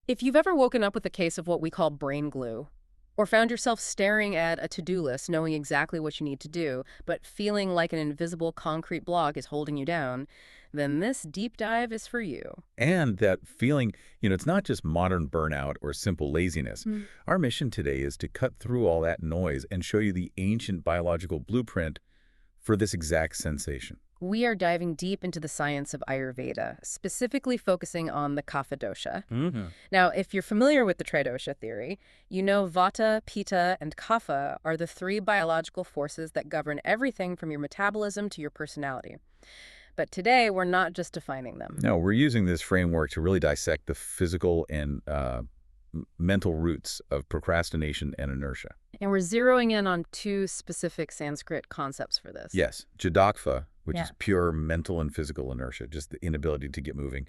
If you've ever woken up with a case of what we call brain glue, or found yourself staring at a to-do list knowing exactly what you need to do, but feeling like an invisible concrete block is holding you down, then this deep dive is for you. And that feeling, it's not just modern burnout or simple laziness. Mm. Our mission today is to cut through all that noise and show you the ancient biological blueprint for this exact sensation. We are diving deep into the science of Ayurveda, specifically focusing on the Kapha Dosha. Now, if you're familiar with the Tridosha theory, you know Vata, Pitta, and Kapha are the three biological forces that govern everything from your metabolism to your personality. But today, we're not just defining them. No, we're using this framework to really dissect the physical and mental roots of procrastination and inertia. And we're zeroing in on two specific Sanskrit concepts for this. Yes, jadakva, which Yeah. is pure mental and physical inertia, just the inability to get moving,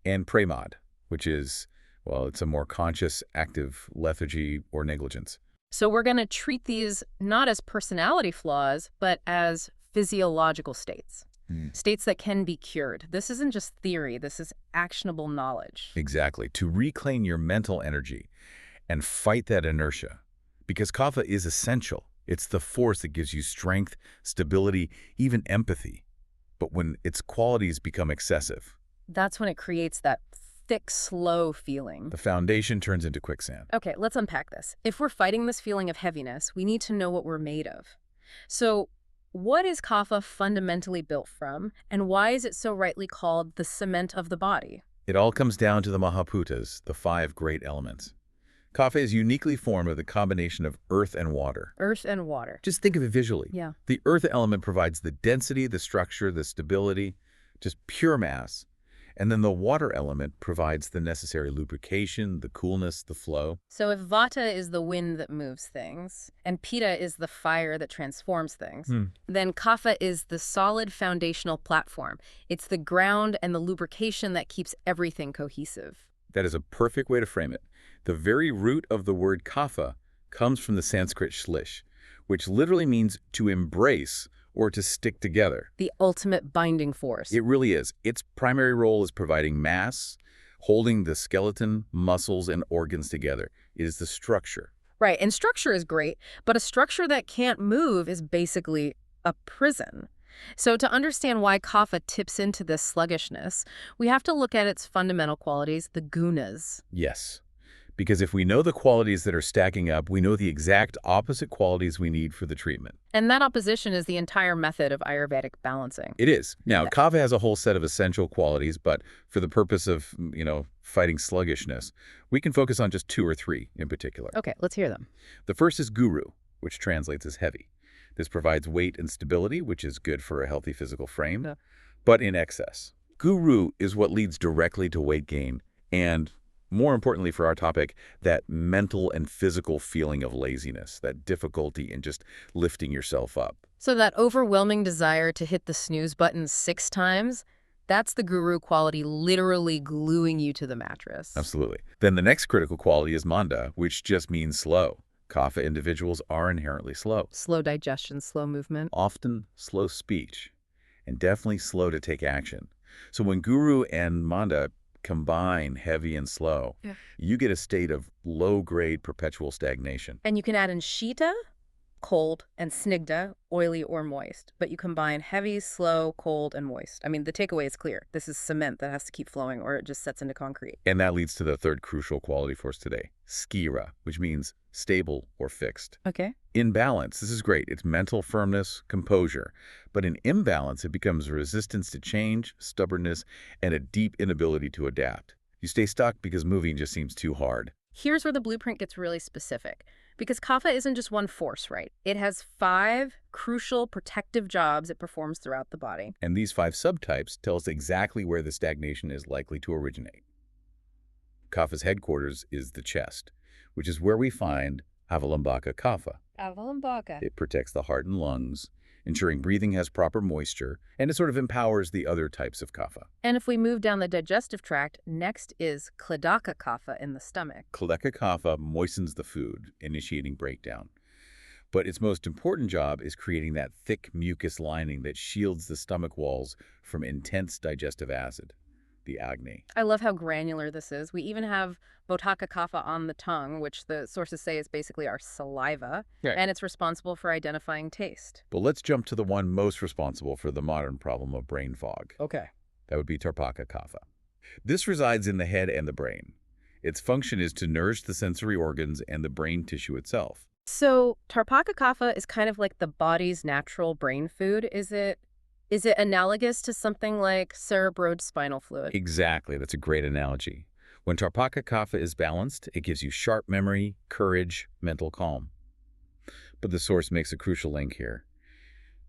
and pramad, which is, well, it's a more conscious, active lethargy or negligence. So we're going to treat these not as personality flaws, but as physiological states. States that can be cured. This isn't just theory. This is actionable knowledge. Exactly, to reclaim your mental energy and fight that inertia. Because kapha is essential. It's the force that gives you strength, stability, even empathy. But when its qualities become excessive, That's when it creates that thick, slow feeling. the foundation turns into quicksand. Okay, let's unpack this. If we're fighting this feeling of heaviness, we need to know what we're made of. So, what is kapha fundamentally built from, and why is it so rightly called the cement of the body? It all comes down to the Mahabhutas, the 5 great elements. Kapha is uniquely formed of the combination of earth and water. Earth and water. Just think of it visually. Yeah. The earth element provides the density, the structure, the stability, just pure mass. And then the water element provides the necessary lubrication, the coolness, the flow. So if Vata is the wind that moves things, and Pitta is the fire that transforms things, then Kapha is the solid foundational platform. It's the ground and the lubrication that keeps everything cohesive. That is a perfect way to frame it. The very root of the word kapha comes from the Sanskrit shlish, which literally means to embrace or to stick together. The ultimate binding force. It really is. Its primary role is providing mass, holding the skeleton, muscles, and organs together. It is the structure. Right, and structure is great, but a structure that can't move is basically a prison. So to understand why kapha tips into this sluggishness, we have to look at its fundamental qualities, the gunas. Yes. Because if we know the qualities that are stacking up, we know the exact opposite qualities we need for the treatment. And that opposition is the entire method of Ayurvedic balancing. It is. Now, kapha has a whole set of essential qualities, but for the purpose of, fighting sluggishness, we can focus on just 2 or 3 in particular. Okay, let's hear them. The first is guru, which translates as heavy. This provides weight and stability, which is good for a healthy physical frame, but in excess. Guru is what leads directly to weight gain and, more importantly for our topic, that mental and physical feeling of laziness, that difficulty in just lifting yourself up. So that overwhelming desire to hit the snooze button 6 times, that's the guru quality literally gluing you to the mattress. Absolutely. Then the next critical quality is manda, which just means slow. Kapha individuals are inherently slow. Slow digestion, slow movement. Often slow speech, and definitely slow to take action. So when guru and manda combine heavy and slow, you get a state of low-grade perpetual stagnation. And you can add in shita, cold, and snigdha, oily or moist. But you combine heavy, slow, cold, and moist. I mean, the takeaway is clear. This is cement that has to keep flowing or it just sets into concrete. And that leads to the third crucial quality for us today, skira, which means stable or fixed. Okay. In balance, this is great. It's mental firmness, composure. But in imbalance, it becomes resistance to change, stubbornness, and a deep inability to adapt. You stay stuck because moving just seems too hard. Here's where the blueprint gets really specific. Because kapha isn't just one force, right? It has 5 crucial protective jobs it performs throughout the body. And these 5 subtypes tell us exactly where the stagnation is likely to originate. Kapha's headquarters is the chest, which is where we find Avalambaka kapha. Avalambaka. It protects the heart and lungs, ensuring breathing has proper moisture, and it sort of empowers the other types of kapha. And if we move down the digestive tract, next is Kladaka kapha in the stomach. Kladaka kapha moistens the food, initiating breakdown. But its most important job is creating that thick mucus lining that shields the stomach walls from intense digestive acid. the agni. I love how granular this is. We even have Botaka kapha on the tongue, which the sources say is basically our saliva, Right. and it's responsible for identifying taste. But let's jump to the one most responsible for the modern problem of brain fog. Okay. That would be Tarpaka kapha. This resides in the head and the brain. Its function is to nourish the sensory organs and the brain tissue itself. So Tarpaka kapha is kind of like the body's natural brain food. Is it analogous to something like cerebrospinal fluid? Exactly. That's a great analogy. When Tarpaka kapha is balanced, it gives you sharp memory, courage, mental calm. But the source makes a crucial link here.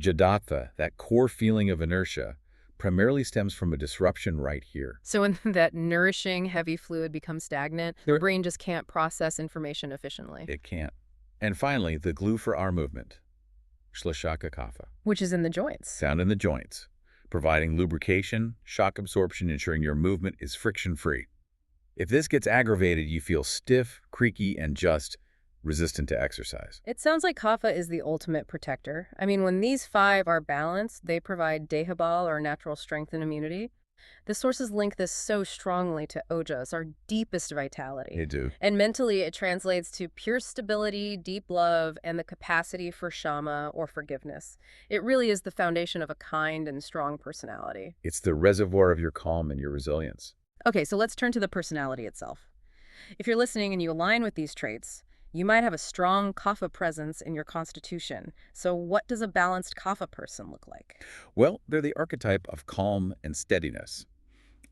Jadattva, that core feeling of inertia, primarily stems from a disruption right here. So when that nourishing, heavy fluid becomes stagnant, the There- brain just can't process information efficiently. It can't. And finally, the glue for our movement, Shlashaka kapha, Which is in the joints. found in the joints, providing lubrication, shock absorption, ensuring your movement is friction-free. If this gets aggravated, you feel stiff, creaky, and just resistant to exercise. It sounds like kapha is the ultimate protector. I mean, when these 5 are balanced, they provide dehabal, or natural strength and immunity. The sources link this so strongly to ojas, our deepest vitality. They do. And mentally, it translates to pure stability, deep love, and the capacity for shama, or forgiveness. It really is the foundation of a kind and strong personality. It's the reservoir of your calm and your resilience. Okay, so let's turn to the personality itself. If you're listening and you align with these traits, you might have a strong kapha presence in your constitution. So what does a balanced kapha person look like? Well, they're the archetype of calm and steadiness,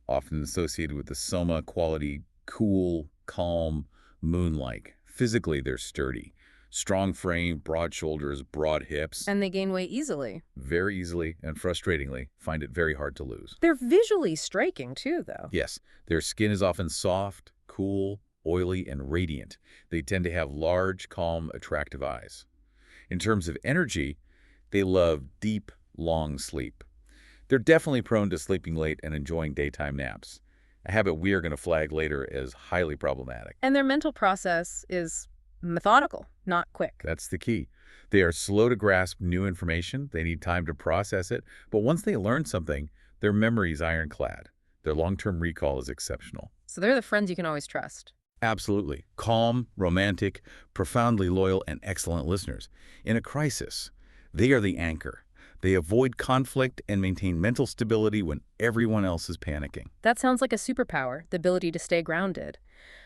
often associated with the soma quality, cool, calm, moon-like. Physically, they're sturdy. Strong frame, broad shoulders, broad hips. And they gain weight easily. Very easily and frustratingly find it very hard to lose. They're visually striking too, though. Yes, their skin is often soft, cool, oily, and radiant. They tend to have large, calm, attractive eyes. In terms of energy, they love deep, long sleep. They're definitely prone to sleeping late and enjoying daytime naps, a habit we are going to flag later as highly problematic. And their mental process is methodical, not quick. That's the key. They are slow to grasp new information. They need time to process it. But once they learn something, their memory is ironclad. Their long-term recall is exceptional. So they're the friends you can always trust. Absolutely. Calm, romantic, profoundly loyal, and excellent listeners. In a crisis, they are the anchor. They avoid conflict and maintain mental stability when everyone else is panicking. That sounds like a superpower, the ability to stay grounded.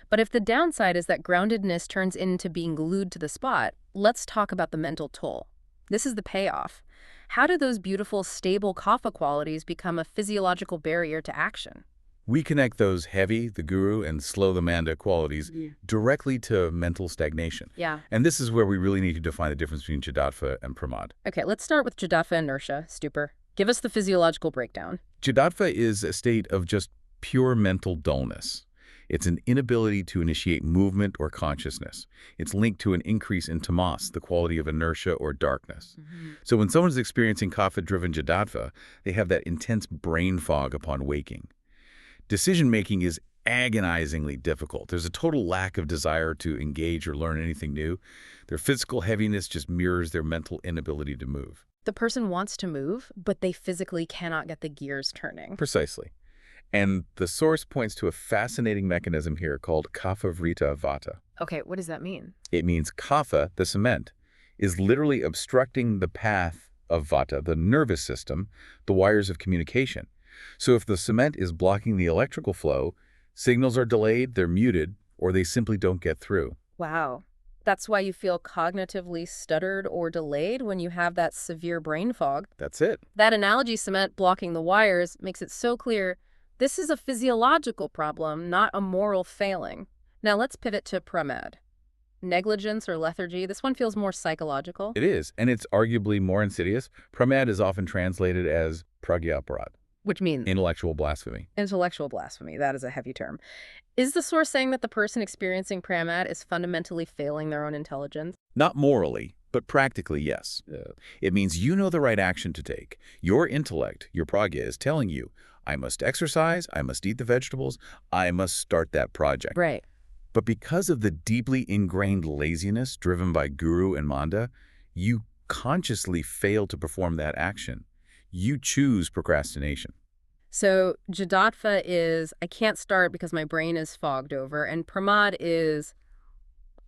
But if the downside is that groundedness turns into being glued to the spot, let's talk about the mental toll. This is the payoff. How do those beautiful, stable kapha qualities become a physiological barrier to action? We connect those heavy, the guru, and slow, the manda qualities directly to mental stagnation. Yeah. And this is where we really need to define the difference between Jadattva and Pramad. Okay, let's start with Jadattva inertia, stupor. Give us the physiological breakdown. Jadattva is a state of just pure mental dullness. It's an inability to initiate movement or consciousness. It's linked to an increase in tamas, the quality of inertia or darkness. So when someone's experiencing kapha-driven Jadattva, they have that intense brain fog upon waking. Decision-making is agonizingly difficult. There's a total lack of desire to engage or learn anything new. Their physical heaviness just mirrors their mental inability to move. The person wants to move, but they physically cannot get the gears turning. Precisely. And the source points to a fascinating mechanism here called Kapha Vrita Vata. Okay, what does that mean? It means kapha, the cement, is literally obstructing the path of Vata, the nervous system, the wires of communication. So if the cement is blocking the electrical flow, signals are delayed, they're muted, or they simply don't get through. Wow. That's why you feel cognitively stuttered or delayed when you have that severe brain fog. That's it. That analogy, cement blocking the wires, makes it so clear this is a physiological problem, not a moral failing. Now let's pivot to pramad. Negligence or lethargy, this one feels more psychological. It is, and it's arguably more insidious. Pramad is often translated as pragyaparad, Which means intellectual blasphemy. intellectual blasphemy. That is a heavy term. Is the source saying that the person experiencing pramad is fundamentally failing their own intelligence? Not morally, but practically, yes. It means you know the right action to take. Your intellect, your pragya, is telling you, I must exercise, I must eat the vegetables, I must start that project. Right. But because of the deeply ingrained laziness driven by guru and manda, you consciously fail to perform that action. You choose procrastination. So Jadatva is I can't start because my brain is fogged over, and Pramad is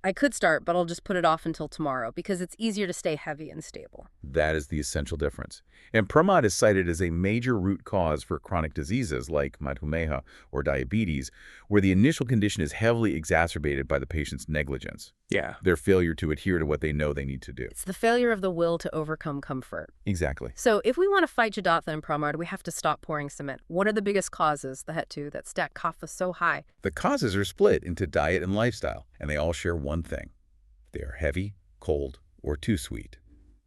I could start, but I'll just put it off until tomorrow because it's easier to stay heavy and stable. That is the essential difference. And Pramad is cited as a major root cause for chronic diseases like Madhumeha or diabetes, where the initial condition is heavily exacerbated by the patient's negligence. Yeah. Their failure to adhere to what they know they need to do. It's the failure of the will to overcome comfort. Exactly. So if we want to fight Jadatva and Pramad, we have to stop pouring cement. What are the biggest causes, the Hetu, that stack Kapha so high? The causes are split into diet and lifestyle, and they all share one thing. They are heavy, cold, or too sweet.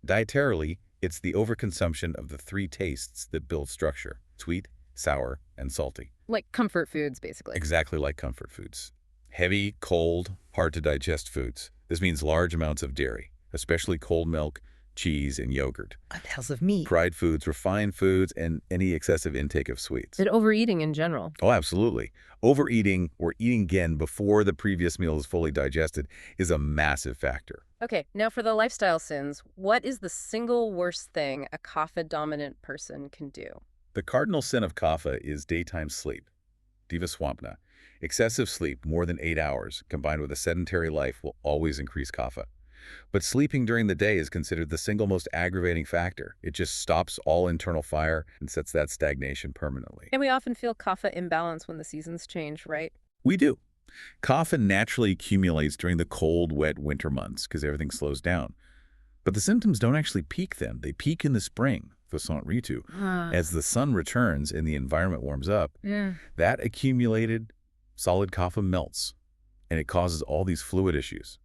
Dietarily, it's the overconsumption of the three tastes that build structure: sweet, sour, and salty. Like comfort foods, basically. Exactly like comfort foods. Heavy, cold, hard to digest foods. This means large amounts of dairy, especially cold milk, cheese, and yogurt. Tons of meat. Fried foods, refined foods, and any excessive intake of sweets. And overeating in general. Oh, absolutely. Overeating or eating again before the previous meal is fully digested is a massive factor. Okay, now for the lifestyle sins, what is the single worst thing a Kapha-dominant person can do? The cardinal sin of Kapha is daytime sleep, divaswampna. Excessive sleep, more than 8 hours, combined with a sedentary life will always increase Kapha. But sleeping during the day is considered the single most aggravating factor. It just stops all internal fire and sets that stagnation permanently. And we often feel Kapha imbalance when the seasons change, right? We do. Kapha naturally accumulates during the cold, wet winter months because everything slows down. But the symptoms don't actually peak then. They peak in the spring, Vasant Ritu. As the sun returns and the environment warms up, that accumulated solid Kapha melts, and it causes all these fluid issues: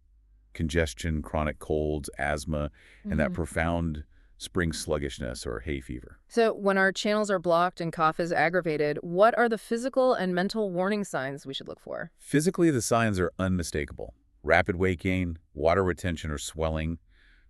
congestion, chronic colds, asthma, and that profound spring sluggishness or hay fever. So when our channels are blocked and Kapha is aggravated, what are the physical and mental warning signs we should look for? Physically, the signs are unmistakable: rapid weight gain, water retention or swelling,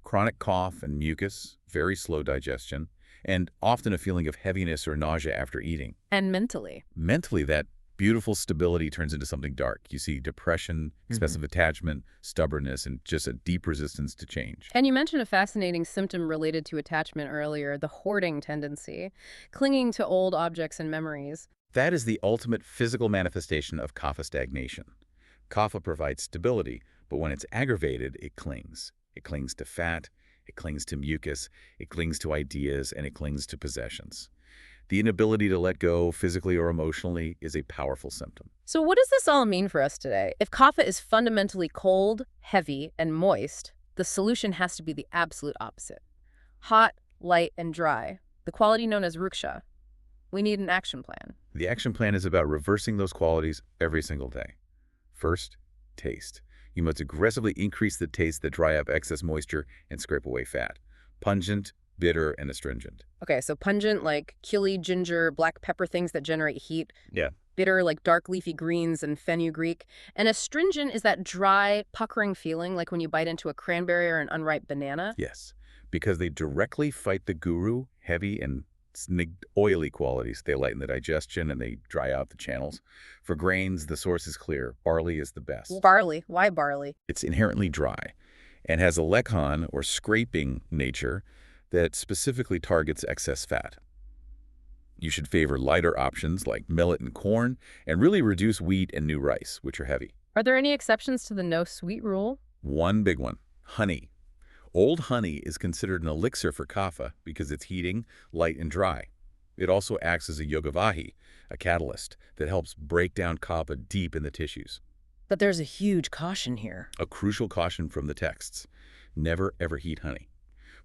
chronic cough and mucus, very slow digestion, and often a feeling of heaviness or nausea after eating. And mentally? Mentally, that beautiful stability turns into something dark. You see depression, excessive attachment, stubbornness, and just a deep resistance to change. And you mentioned a fascinating symptom related to attachment earlier, the hoarding tendency, clinging to old objects and memories. That is the ultimate physical manifestation of Kapha stagnation. Kapha provides stability, but when it's aggravated, it clings. It clings to fat, it clings to mucus, it clings to ideas, and it clings to possessions. The inability to let go physically or emotionally is a powerful symptom. So what does this all mean for us today? If Kapha is fundamentally cold, heavy, and moist, the solution has to be the absolute opposite: hot, light, and dry, the quality known as ruksha. We need an action plan. The action plan is about reversing those qualities every single day. First, taste. You must aggressively increase the taste that dry up excess moisture and scrape away fat. Pungent, bitter, and astringent. Okay, so pungent like chili, ginger, black pepper, things that generate heat. Yeah. Bitter like dark leafy greens and fenugreek. And astringent is that dry, puckering feeling like when you bite into a cranberry or an unripe banana. Yes, because they directly fight the guru, heavy and oily qualities. They lighten the digestion and they dry out the channels. For grains, the source is clear. Barley is the best. Barley. Why barley? It's inherently dry and has a lekhan, or scraping, nature that specifically targets excess fat. You should favor lighter options like millet and corn, and really reduce wheat and new rice, which are heavy. Are there any exceptions to the no sweet rule? One big one: honey. Old honey is considered an elixir for Kapha because it's heating, light, and dry. It also acts as a yogavahi, a catalyst that helps break down Kapha deep in the tissues. But there's a huge caution here. A crucial caution from the texts: never ever heat honey.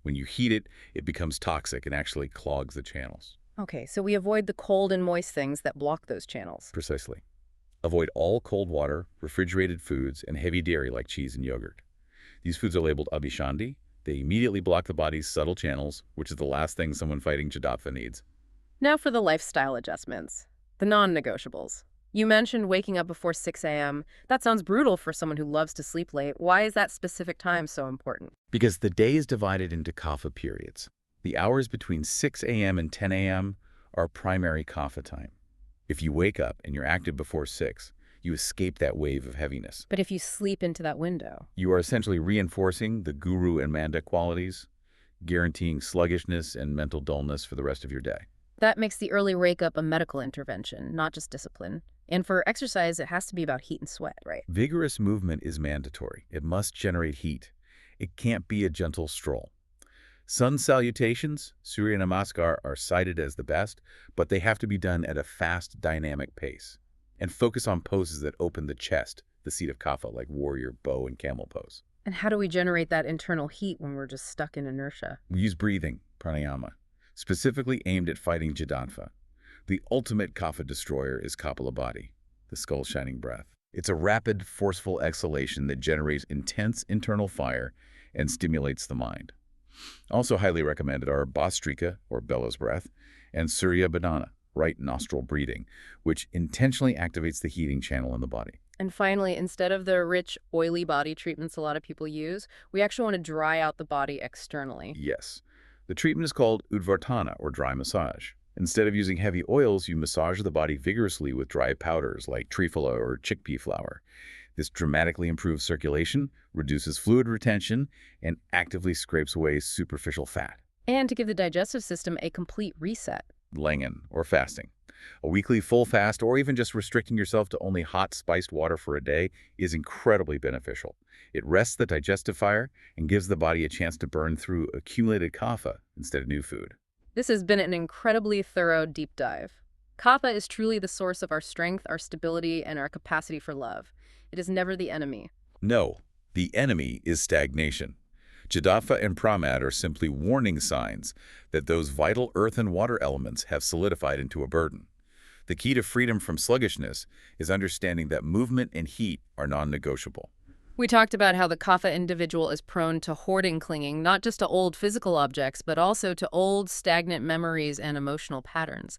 When you heat it, it becomes toxic and actually clogs the channels. Okay, so we avoid the cold and moist things that block those channels. Precisely. Avoid all cold water, refrigerated foods, and heavy dairy like cheese and yogurt. These foods are labeled abhishandi. They immediately block the body's subtle channels, which is the last thing someone fighting Jadatva needs. Now for the lifestyle adjustments, the non-negotiables. You mentioned waking up before 6 a.m. That sounds brutal for someone who loves to sleep late. Why is that specific time so important? Because the day is divided into Kapha periods. The hours between 6 a.m. and 10 a.m. are primary Kapha time. If you wake up and you're active before 6, you escape that wave of heaviness. But if you sleep into that window? You are essentially reinforcing the guru and manda qualities, guaranteeing sluggishness and mental dullness for the rest of your day. That makes the early wake-up a medical intervention, not just discipline. And for exercise, it has to be about heat and sweat, right? Vigorous movement is mandatory. It must generate heat. It can't be a gentle stroll. Sun salutations, Surya Namaskar, are cited as the best, but they have to be done at a fast, dynamic pace. And focus on poses that open the chest, the seat of Kapha, like warrior, bow, and camel pose. And how do we generate that internal heat when we're just stuck in inertia? We use breathing, pranayama, specifically aimed at fighting Jidantva. The ultimate Kapha destroyer is Kapalabhati, the skull-shining breath. It's a rapid, forceful exhalation that generates intense internal fire and stimulates the mind. Also highly recommended are Bhastrika, or bellows breath, and Surya Badana, right nostril breathing, which intentionally activates the heating channel in the body. And finally, instead of the rich, oily body treatments a lot of people use, we actually want to dry out the body externally. Yes. The treatment is called Udvartana, or dry massage. Instead of using heavy oils, you massage the body vigorously with dry powders like triphala or chickpea flour. This dramatically improves circulation, reduces fluid retention, and actively scrapes away superficial fat. And to give the digestive system a complete reset. Langan, or fasting. A weekly full fast, or even just restricting yourself to only hot, spiced water for a day, is incredibly beneficial. It rests the digestive fire and gives the body a chance to burn through accumulated kapha instead of new food. This has been an incredibly thorough deep dive. Kapha is truly the source of our strength, our stability, and our capacity for love. It is never the enemy. No, the enemy is stagnation. Jidapha and Pramad are simply warning signs that those vital earth and water elements have solidified into a burden. The key to freedom from sluggishness is understanding that movement and heat are non-negotiable. We talked about how the Kapha individual is prone to hoarding clinging, not just to old physical objects, but also to old, stagnant memories and emotional patterns.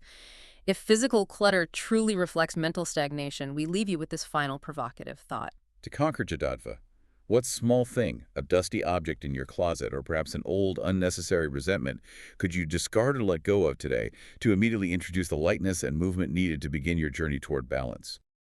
If physical clutter truly reflects mental stagnation, we leave you with this final provocative thought. To conquer Jidapha, what small thing, a dusty object in your closet, or perhaps an old, unnecessary resentment, could you discard or let go of today to immediately introduce the lightness and movement needed to begin your journey toward balance?